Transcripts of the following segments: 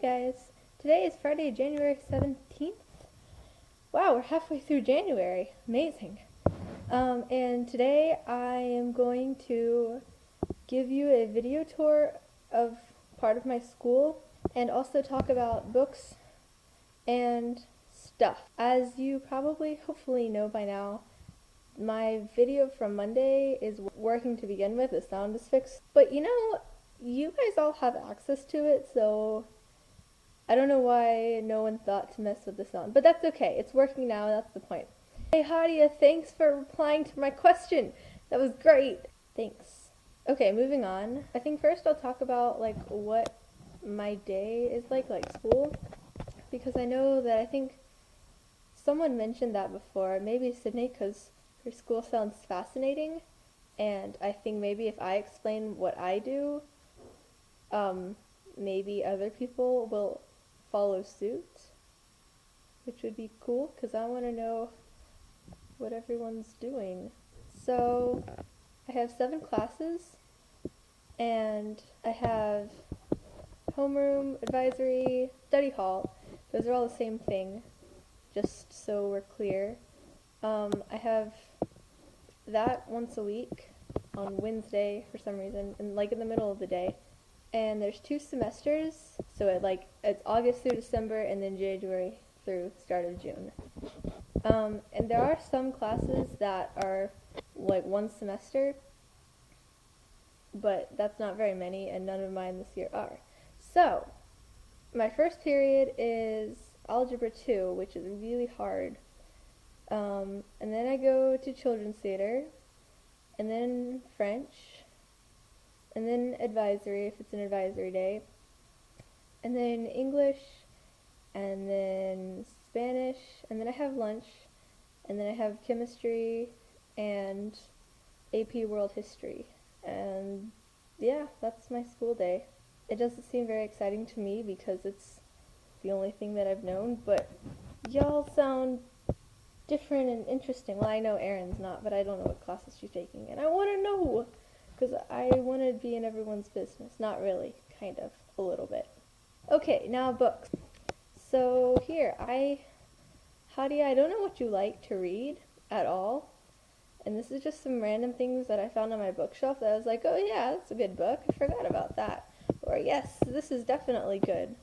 Hey guys, today is Friday, January 17th. Wow, we're halfway through January. Amazing. And today I am going to give you a video tour of part of my school and also talk about books and stuff. As you probably hopefully know by now, my video from Monday is working to begin with. The sound is fixed. But you guys all have access to it, so I don't know why no one thought to mess with the sound, but that's okay. It's working now, that's the point. Hey Hadia, thanks for replying to my question. That was great. Thanks. Okay, moving on. I think first I'll talk about what my day is like school, because I know that I think someone mentioned that before, maybe Sydney, because her school sounds fascinating, and I think maybe if I explain what I do, maybe other people will follow suit, which would be cool because I want to know what everyone's doing. So I have 7 classes, and I have homeroom, advisory, study hall. Those are all the same thing, just so we're clear. I have that once a week on Wednesday for some reason, and in the middle of the day. And there's 2 semesters, so it's August through December and then January through start of June. And there are some classes that are 1 semester, but that's not very many, and none of mine this year are. So my first period is Algebra 2, which is really hard. And then I go to Children's Theater, and then French, and then advisory if it's an advisory day, and then English, and then Spanish, and then I have lunch, and then I have chemistry and AP World History. And yeah, that's my school day. It doesn't seem very exciting to me because it's the only thing that I've known, but y'all sound different and interesting. Well, I know Erin's not, but I don't know what classes she's taking, and I want to know, because I want to be in everyone's business. Not really, kind of, a little bit. Okay, now books. So here, Hadia, I don't know what you like to read at all, and this is just some random things that I found on my bookshelf that I was like, oh yeah, that's a good book, I forgot about that. Or yes, this is definitely good.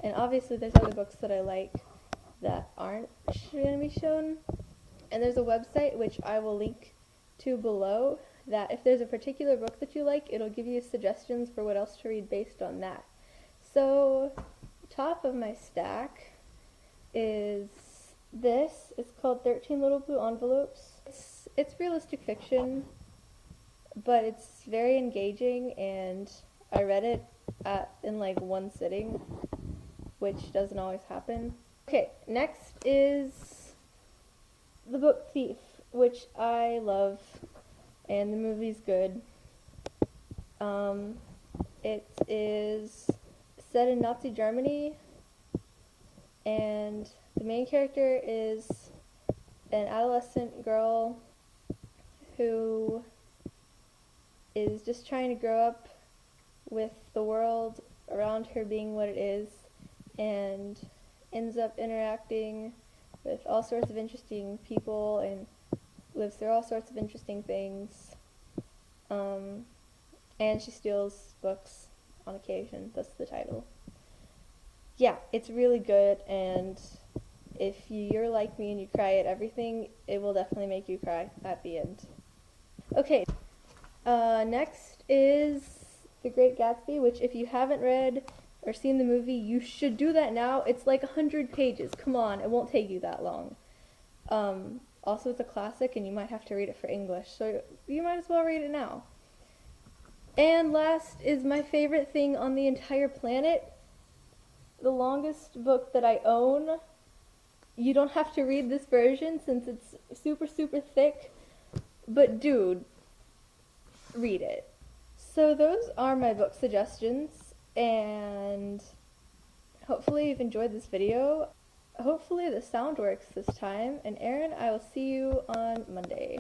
And obviously there's other books that I like that aren't going to be shown. And there's a website, which I will link to below, that if there's a particular book that you like, it'll give you suggestions for what else to read based on that. So, top of my stack is this. It's called 13 Little Blue Envelopes. It's realistic fiction, but it's very engaging, and I read it in 1 sitting, which doesn't always happen. Okay, next is The Book Thief, which I love, and the movie's good. It is set in Nazi Germany, and the main character is an adolescent girl who is just trying to grow up with the world around her being what it is, and ends up interacting with all sorts of interesting people and lives through all sorts of interesting things. And she steals books on occasion. That's the title. Yeah, it's really good, and if you're like me and you cry at everything, it will definitely make you cry at the end. Okay, next is The Great Gatsby, which if you haven't read or seen the movie, you should do that now. It's 100 pages. Come on, it won't take you that long. Also, it's a classic, and you might have to read it for English, so you might as well read it now. And last is my favorite thing on the entire planet, the longest book that I own. You don't have to read this version since it's super, super thick, but dude, read it. So those are my book suggestions, and hopefully you've enjoyed this video. Hopefully the sound works this time, and Erin, I will see you on Monday.